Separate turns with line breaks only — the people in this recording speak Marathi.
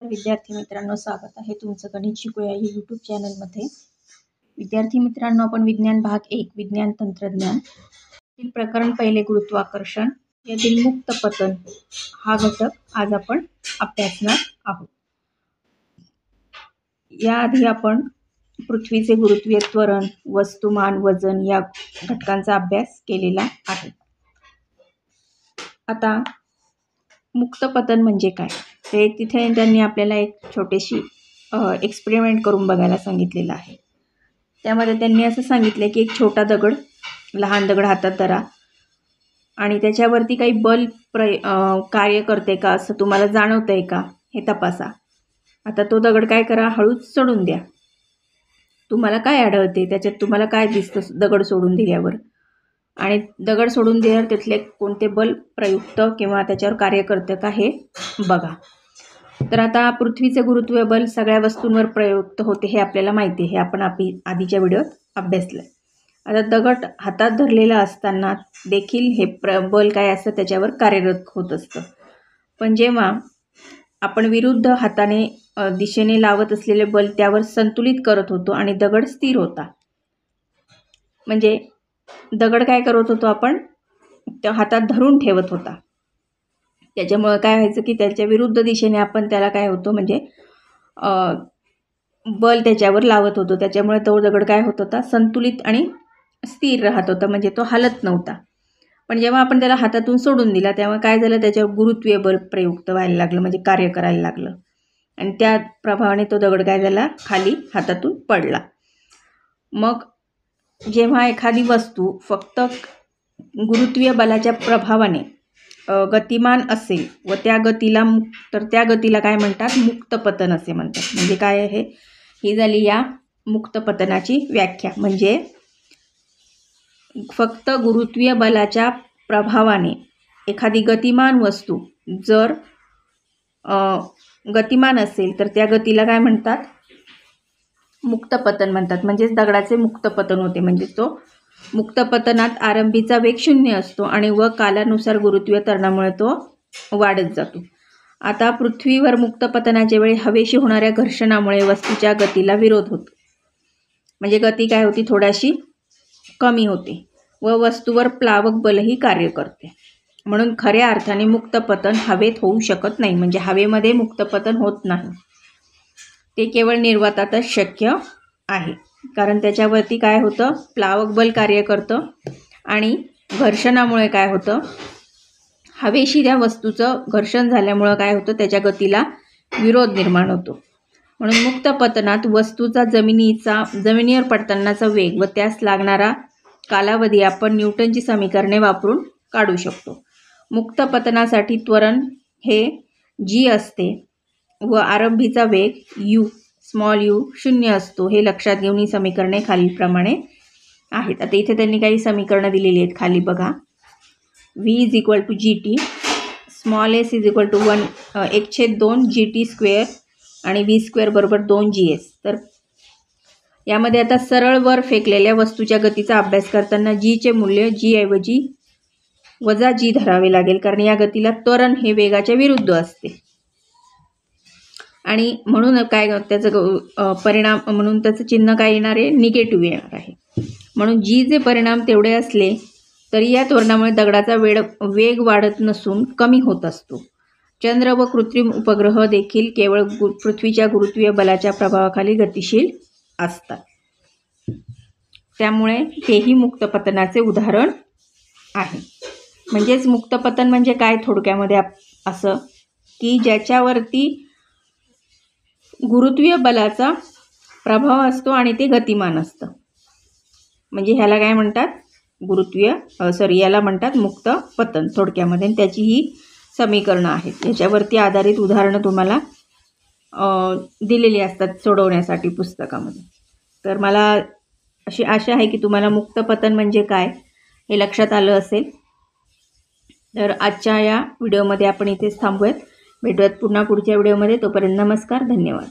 विद्यार्थी मित्रांनो, स्वागत आहे तुमचं गणित शिकूया या यूट्यूब चॅनलमध्ये। विद्यार्थी मित्रांनो, आपण विज्ञान भाग 1 विज्ञान तंत्रज्ञान यातील प्रकरण पहिले गुरुत्वाकर्षण यातील मुक्त पतन हा घटक आज आपण अभ्यासणार आहोत। याआधी आपण पृथ्वीचे गुरुत्वीय त्वरण, वस्तुमान, वजन या घटकांचा अभ्यास केलेला आहे। आता मुक्त पतन म्हणजे काय ते तिथे त्यांनी आपल्याला एक छोटीशी एक्सपेरिमेंट करून बघायला सांगितलेलं आहे। त्यामध्ये त्यांनी असं सांगितलं की एक छोटा दगड, लहान दगड हातात धरा आणि त्याच्यावरती काही बल कार्य करते का असं तुम्हाला जाणवतंय का हे तपासा। आता तो दगड काय करा, हळूच सोडून द्या। तुम्हाला काय आढळते, त्याच्यात तुम्हाला काय दिसतं दगड सोडून दिल्यावर, आणि दगड सोडून दिल्यावर तिथले कोणते बल प्रयुक्त किंवा त्याच्यावर कार्य करते का हे बघा। तर आता पृथ्वीचे गुरुत्वीय बल सगळ्या वस्तूंवर प्रयुक्त होते हे आपल्याला माहिती आहे, हे आपण आधीच्या व्हिडिओत अभ्यासलं। आता दगड हातात धरलेला असताना देखील हे बल काय असतं त्याच्यावर कार्यरत होत असतं, पण जेव्हा आपण विरुद्ध हाताने दिशेने लावत असलेले बल त्यावर संतुलित करत होतो आणि दगड स्थिर होता। म्हणजे दगड काय करत होतो, आपण त्या हातात धरून ठेवत होता। त्याच्यामुळे काय व्हायचं की त्याच्या विरुद्ध दिशेने आपण त्याला काय होतो म्हणजे बल त्याच्यावर लावत होतो। त्याच्यामुळे तो दगड काय होत होता, संतुलित आणि स्थिर राहत होता, म्हणजे तो हलत नव्हता। पण जेव्हा आपण त्याला हातातून सोडून दिला तेव्हा काय झालं, त्याच्यावर गुरुत्वीय बल प्रयुक्त व्हायला लागलं, म्हणजे कार्य करायला लागलं आणि त्या प्रभावाने तो दगड काय झाला, खाली हातातून पडला। मग जेव्हा एखादी वस्तू फक्त गुरुत्वीय बलाच्या प्रभावाने गतिमान असेल व त्या गतीला काय म्हणतात, मुक्त पतन असे म्हणतात। म्हणजे काय आहे, ही झाली या मुक्त पतनाची व्याख्या। म्हणजे फक्त गुरुत्वीय बलाच्या प्रभावाने एखादी गतिमान वस्तू जर गतिमान असेल तर त्या गतीला काय म्हणतात, मुक्त पतन म्हणतात। म्हणजेच दगडाचे मुक्त पतन होते। म्हणजे तो मुक्त पतनात आरंभीचा वेग 0 असतो आणि व कालानुसार गुरुत्वीय त्वरणामुळे तो वाढत जातो। आता पृथ्वीवर मुक्त पतनाच्या वेळी हवेशी होणाऱ्या घर्षणामुळे वस्तूच्या गतीला विरोध होतो, म्हणजे गती काय होती, थोडीशी कमी होते व वस्तूवर प्लावक बलही कार्य करते। म्हणून खऱ्या अर्थाने मुक्त पतन हवेत होऊ शकत नाही, म्हणजे हवेमध्ये मुक्त पतन होत नाही, ते केवळ निर्वातातच शक्य आहे। कारण त्याच्यावरती काय होतं, प्लावक बल कार्य करतं आणि घर्षणामुळे काय होतं, हवेशी त्या वस्तूचं घर्षण झाल्यामुळं काय होतं, त्याच्या गतीला विरोध निर्माण होतो। म्हणून मुक्त पतनात वस्तूचा जमिनीवर पडतानाचा वेग व त्यास लागणारा कालावधी आपण न्यूटनची समीकरणे वापरून काढू शकतो। मुक्त पतनासाठी त्वरण हे g असते व आरंभीचा वेग स्मॉल u 0 असतो, हे लक्षात घेऊन ही समीकरणे खालीलप्रमाणे आहेत। आता इथे त्यांनी काही समीकरणं दिलेली आहेत, खाली बघा। v = gt, small s = 1/2 gt² आणि v² = 2 gs। तर यामध्ये आता सरळ वर फेकलेल्या वस्तूच्या गतीचा अभ्यास करताना g चे मूल्य g ऐवजी वजा g धरावे लागेल, कारण या गतीला त्वरण हे वेगाच्या विरुद्ध असते आणि म्हणून काय त्याचं परिणाम म्हणून त्याचं चिन्ह काय येणार आहे, निगेटिव्ह येणार आहे। म्हणून g चे परिणाम तेवढे असले तरी या त्वरणामुळे दगडाचा वेग वाढत नसून कमी होत असतो। चंद्र व कृत्रिम उपग्रह देखील केवळ पृथ्वीच्या गुरुत्वीय बलाच्या प्रभावाखाली गतिशील असतात, त्यामुळे तेही मुक्त पतनाचे उदाहरण आहे। म्हणजेच मुक्त पतन म्हणजे काय, थोडक्यामध्ये असं की ज्याच्यावरती गुरुत्वीय बलाचा प्रभाव असतो आणि ते गतिमान असतं, म्हणजे ह्याला काय म्हणतात, याला म्हणतात मुक्त पतन थोडक्यामध्ये। त्याची ही समीकरणं आहेत, याच्यावरती आधारित उदाहरणं तुम्हाला दिलेली असतात सोडवण्यासाठी पुस्तकामध्ये। तर मला अशी आशा आहे की तुम्हाला मुक्त पतन म्हणजे काय हे लक्षात आलं असेल। तर आजच्या या व्हिडिओमध्ये आपण इथेच थांबूयात, भेटूयात पुन्हा पुढच्या व्हिडिओमध्ये। तोपर्यंत नमस्कार, धन्यवाद।